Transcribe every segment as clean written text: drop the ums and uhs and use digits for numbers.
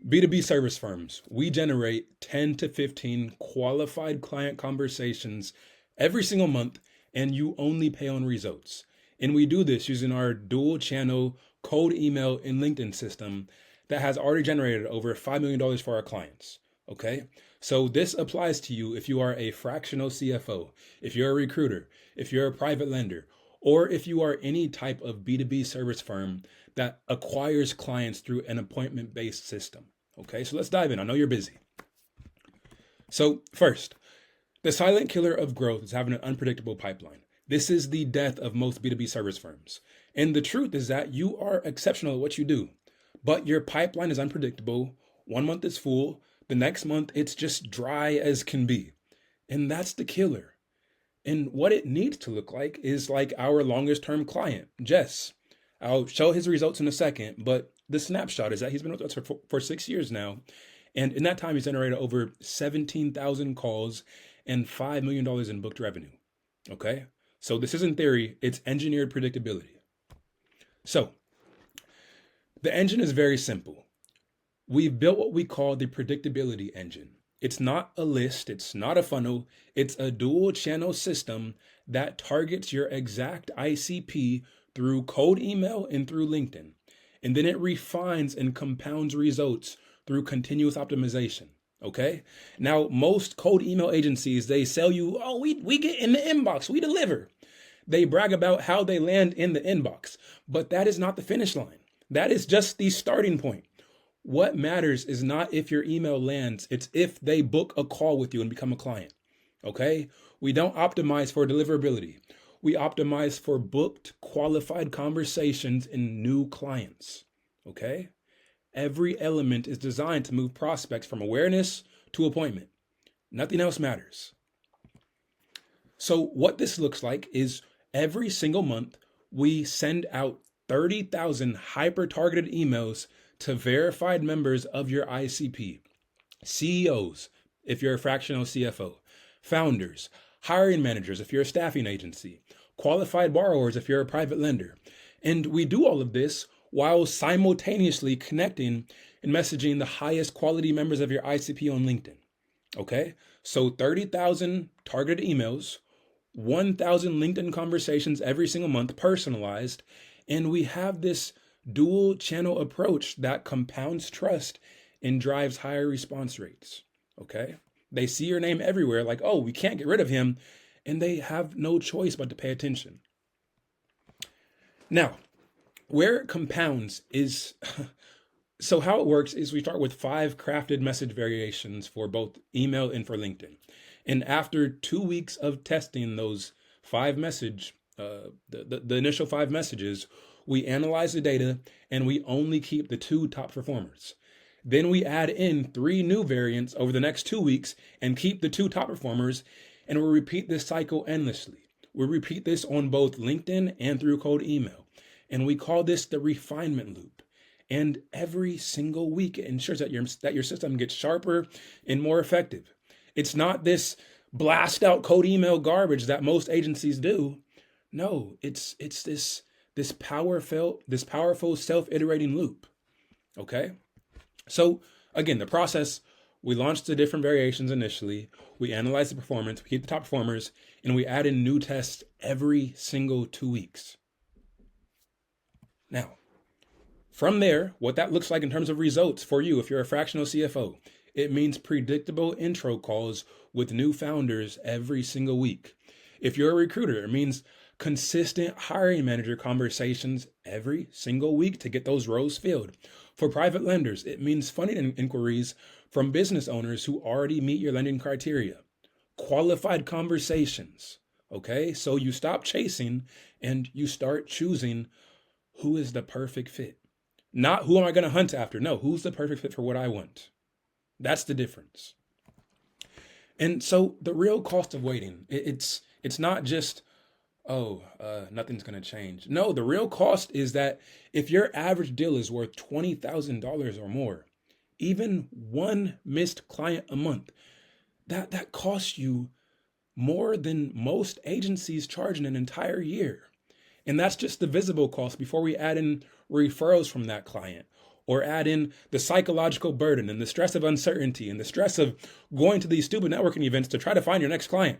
B2B service firms, we generate 10 to 15 qualified client conversations every single month, and you only pay on results. And we do this using our dual channel cold email and LinkedIn system that has already generated over $5 million for our clients. Okay. So this applies to you if you are a fractional CFO, if you're a recruiter, if you're a private lender, or if you are any type of B2B service firm that acquires clients through an appointment-based system. Okay, so let's dive in. I know you're busy. So first, the silent killer of growth is having an unpredictable pipeline. This is the death of most B2B service firms. And the truth is that you are exceptional at what you do, but your pipeline is unpredictable. 1 month is full, the next month it's just dry as can be. And that's the killer. And what it needs to look like is like our longest term client, Jess. I'll show his results in a second, but the snapshot is that he's been with us for 6 years now. And in that time, he's generated over 17,000 calls and $5 million in booked revenue. Okay. So this isn't theory, it's engineered predictability. So the engine is very simple. We've built what we call the predictability engine. It's not a list, it's not a funnel, it's a dual channel system that targets your exact ICP through cold email and through LinkedIn. And then it refines and compounds results through continuous optimization. Okay. Now, most cold email agencies, they sell you, oh, we get in the inbox, we deliver. They brag about how they land in the inbox, but that is not the finish line. That is just the starting point. What matters is not if your email lands, it's if they book a call with you and become a client. Okay. We don't optimize for deliverability. We optimize for booked, qualified conversations and new clients. Okay. Every element is designed to move prospects from awareness to appointment. Nothing else matters. So what this looks like is every single month, we send out 30,000 hyper-targeted emails to verified members of your ICP, CEOs, if you're a fractional CFO, founders, hiring managers, if you're a staffing agency, qualified borrowers, if you're a private lender. And we do all of this while simultaneously connecting and messaging the highest quality members of your ICP on LinkedIn. Okay, so 30,000 targeted emails, 1,000 LinkedIn conversations every single month, personalized, and we have this dual channel approach that compounds trust and drives higher response rates. Okay, they see your name everywhere, like, oh, we can't get rid of him, and they have no choice but to pay attention. Now, where it compounds is, so how it works is we start with 5 crafted message variations for both email and for LinkedIn. And after 2 weeks of testing those 5 message, the initial 5 messages, we analyze the data and we only keep the 2 top performers. Then we add in 3 new variants over the next 2 weeks and keep the 2 top performers. And we'll repeat this cycle endlessly. We'll repeat this on both LinkedIn and through cold email. And we call this the refinement loop. And every single week, it ensures that your system gets sharper and more effective. It's not this blast out cold email garbage that most agencies do. No, it's this powerful self-iterating loop. Okay? So again, the process, we launched the different variations initially. We analyze the performance, we keep the top performers, and we add in new tests every single 2 weeks. Now, from there, what that looks like in terms of results for you, if you're a fractional CFO, it means predictable intro calls with new founders every single week. If you're a recruiter, it means consistent hiring manager conversations every single week to get those roles filled. For private lenders, it means funding inquiries from business owners who already meet your lending criteria. Qualified conversations. Okay, so you stop chasing and you start choosing who is the perfect fit. Not who am I going to hunt after? No, who's the perfect fit for what I want? That's the difference. And so the real cost of waiting, it's not just, nothing's going to change. No, the real cost is that if your average deal is worth $20,000 or more, even one missed client a month, that costs you more than most agencies charge in an entire year. And that's just the visible cost before we add in referrals from that client, or add in the psychological burden and the stress of uncertainty and the stress of going to these stupid networking events to try to find your next client.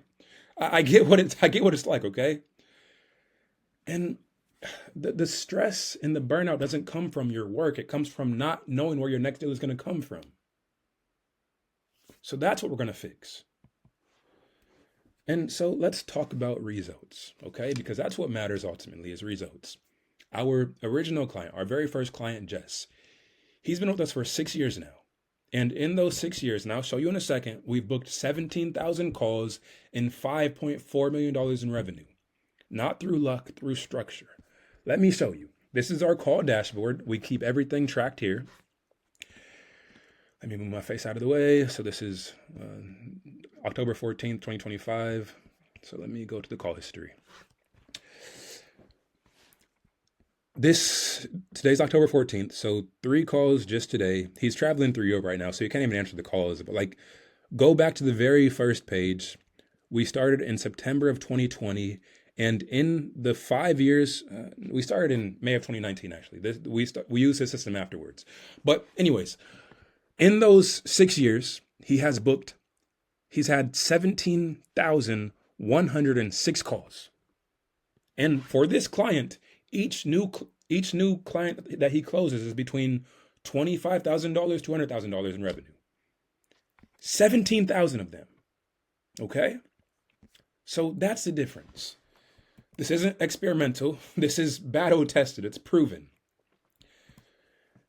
I get what it's like, okay? And the stress and the burnout doesn't come from your work. It comes from not knowing where your next deal is going to come from. So that's what we're going to fix. And so let's talk about results, okay? Because that's what matters ultimately is results. Our original client, our very first client, Jess, he's been with us for 6 years now. And in those 6 years, and I'll show you in a second, we've booked 17,000 calls and $5.4 million in revenue. Not through luck, through structure. Let me show you. This is our call dashboard. We keep everything tracked here. Let me move my face out of the way. So this is October 14th, 2025. So let me go to the call history. Today's October 14th. So 3 calls just today. He's traveling through Europe right now, so he can't even answer the calls. But go back to the very first page. We started in September of 2020. And in the 5 years, we started in May of 2019, actually. We used his system afterwards. But anyways, in those 6 years, he's had 17,106 calls. And for this client, each new client that he closes is between $25,000 to $100,000 in revenue. 17,000 of them. Okay? So that's the difference. This isn't experimental. This is battle tested. It's proven.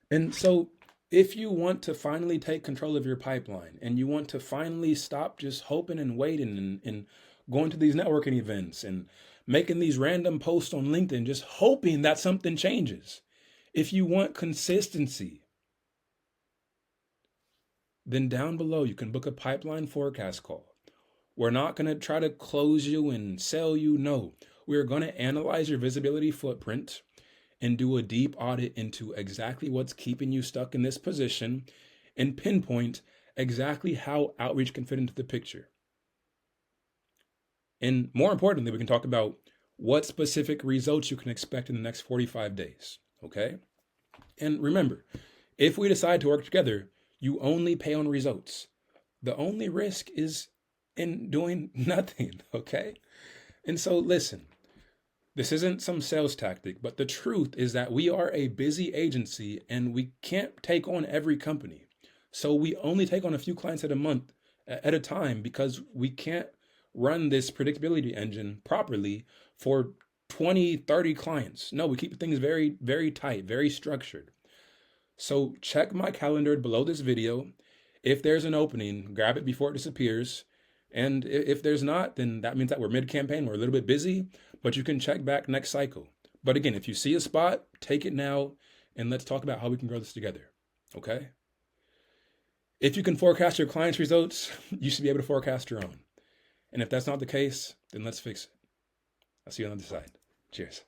And so if you want to finally take control of your pipeline and you want to finally stop just hoping and waiting and going to these networking events and making these random posts on LinkedIn, just hoping that something changes. If you want consistency, then down below you can book a pipeline forecast call. We're not going to try to close you and sell you. No. We're going to analyze your visibility footprint and do a deep audit into exactly what's keeping you stuck in this position and pinpoint exactly how outreach can fit into the picture. And more importantly, we can talk about what specific results you can expect in the next 45 days, okay? And remember, if we decide to work together, you only pay on results. The only risk is in doing nothing, okay? And so listen. This isn't some sales tactic, but the truth is that we are a busy agency and we can't take on every company. So we only take on a few clients at a time because we can't run this predictability engine properly for 20, 30 clients. No, we keep things very, very tight, very structured. So check my calendar below this video. If there's an opening, grab it before it disappears. And if there's not, then that means that we're mid-campaign, we're a little bit busy, but you can check back next cycle. But again, if you see a spot, take it now, and let's talk about how we can grow this together, okay? If you can forecast your clients' results, you should be able to forecast your own. And if that's not the case, then let's fix it. I'll see you on the other side. Cheers.